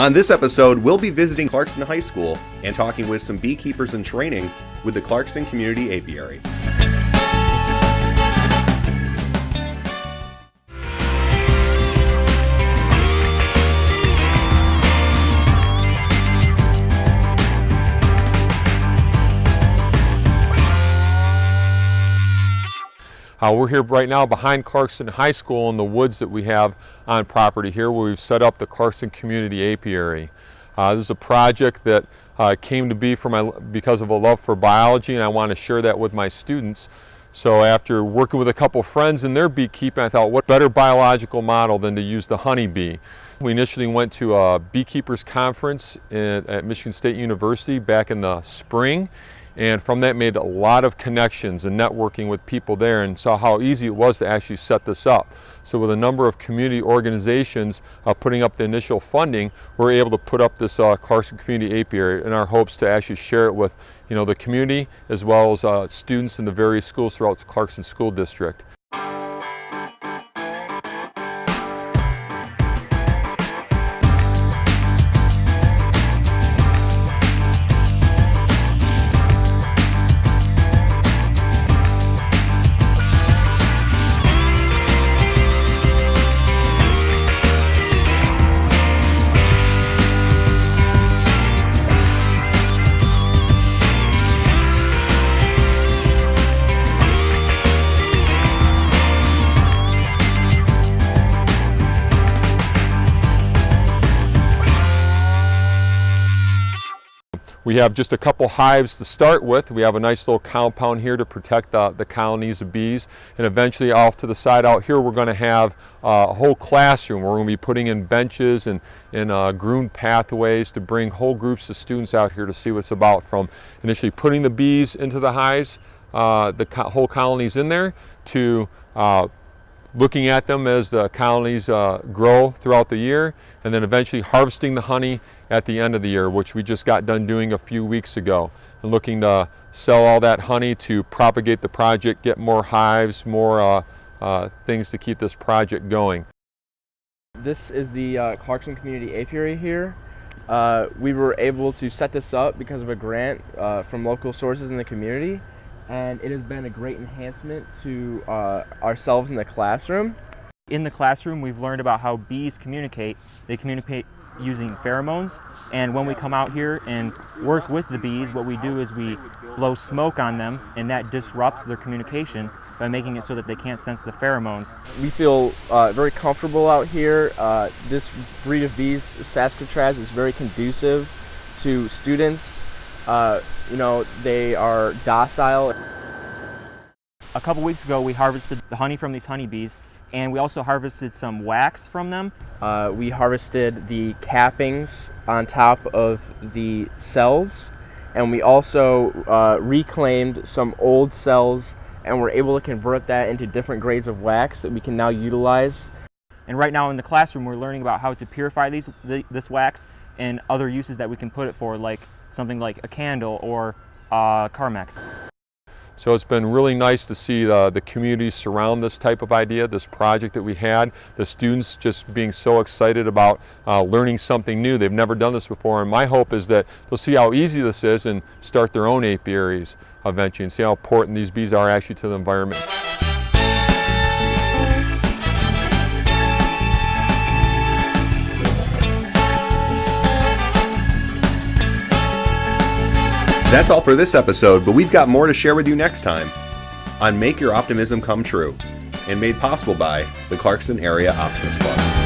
On this episode, we'll be visiting Clarkston High School and talking with some beekeepers in training with the Clarkston Community Apiary. We're here right now behind Clarkston High School in the woods that we have on property here, where we've set up the Clarkston Community Apiary. This is a project that came to be because of a love for biology, and I want to share that with my students. So after working with a couple friends in their beekeeping, I thought, what better biological model than to use the honeybee? We initially went to a beekeepers conference at Michigan State University back in the spring, and from that made a lot of connections and networking with people there, and saw how easy it was to actually set this up. So with a number of community organizations putting up the initial funding, we're able to put up this Clarkston Community Apiary in our hopes to actually share it with the community as well as students in the various schools throughout the Clarkston School District. We have just a couple hives to start with. We have a nice little compound here to protect the colonies of bees, and eventually off to the side out here we're going to have a whole classroom where we're going to be putting in benches and groomed pathways to bring whole groups of students out here to see what's about, from initially putting the bees into the hives, whole colonies in there, to looking at them as the colonies grow throughout the year, and then eventually harvesting the honey at the end of the year, which we just got done doing a few weeks ago, and looking to sell all that honey to propagate the project, get more hives, more things to keep this project going. This is the Clarkston Community Apiary here. We were able to set this up because of a grant from local sources in the community, and it has been a great enhancement to ourselves in the classroom. In the classroom, we've learned about how bees communicate. They communicate using pheromones, and when we come out here and work with the bees, what we do is we blow smoke on them, and that disrupts their communication by making it so that they can't sense the pheromones. We feel very comfortable out here. This breed of bees, Saskatraz, is very conducive to students. They are docile. A couple weeks ago, we harvested the honey from these honeybees, and we also harvested some wax from them. We harvested the cappings on top of the cells, and we also reclaimed some old cells, and we're able to convert that into different grades of wax that we can now utilize. And right now in the classroom, we're learning about how to purify this wax and other uses that we can put it for, like something like a candle or Carmex. So it's been really nice to see the community surround this type of idea, this project that we had, the students just being so excited about learning something new. They've never done this before, and my hope is that they'll see how easy this is and start their own apiaries eventually, and see how important these bees are actually to the environment. That's all for this episode, but we've got more to share with you next time on Make Your Optimism Come True, and made possible by the Clarkston Area Optimist Club.